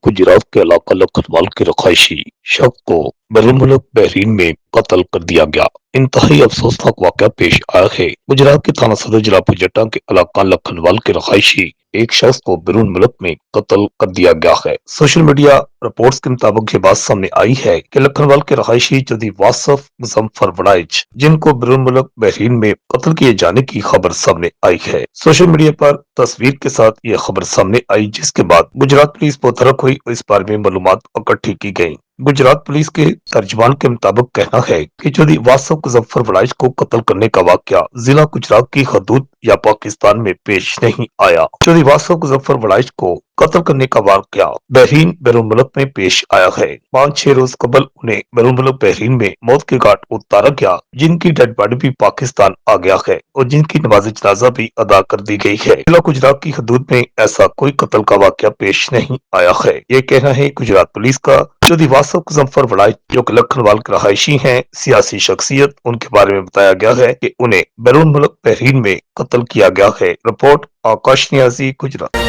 गुजरात के इलाका लखनवाल के रहायशी शख्स को बैरून मुल्क बहरीन में कत्ल कर दिया गया। इंतहाई अफसोसनाक वाकया पेश आया है। गुजरात के थाना सदर जिला पुजट्टा के इलाका लखनवाल के रहायशी एक शख्स को बैरून मुल्क में कत्ल कर दिया गया है। सोशल मीडिया रिपोर्ट्स के मुताबिक ये बात सामने आई है कि लखनवाल के रहायशी जदी वासफ मुजफ्फर वड़ाइच, जिनको बैरून मुल्क बहरीन में कत्ल किए जाने की खबर सामने आई है। सोशल मीडिया पर तस्वीर के साथ ये खबर सामने आई, जिसके बाद गुजरात पुलिस मुतहरक हुई और इस बारे में मालूमात इकट्ठी की गई। गुजरात पुलिस के तर्जमान के मुताबिक कहना है कि चौधरी वासफ मुजफ्फर वड़ाइच को कत्ल करने का वाकया जिला गुजरात की हदूद या पाकिस्तान में पेश नहीं आया। चौधरी वासफ मुजफ्फर वड़ाइच को कत्ल करने का वाकया बैरून मुल्क में पेश आया है। 5-6 रोज कबल उन्हें बैरून मुल्क बहरीन में मौत के घाट उतारा गया, जिनकी डेड बॉडी भी पाकिस्तान आ गया है और जिनकी नमाज जनाजा भी अदा कर दी गई है। जिला गुजरात की हदूद में ऐसा कोई कत्ल का वाकया पेश नहीं आया है। ये कहना है गुजरात पुलिस का। चौधरी वासफ मुजफ्फर वड़ाइच जो कि लखनवाल के रहायशी हैं, सियासी शख्सियत, उनके बारे में बताया गया है कि उन्हें बैरून मुल्क बहरीन में कत्ल किया गया है। रिपोर्ट आकाश नियाजी, गुजरात।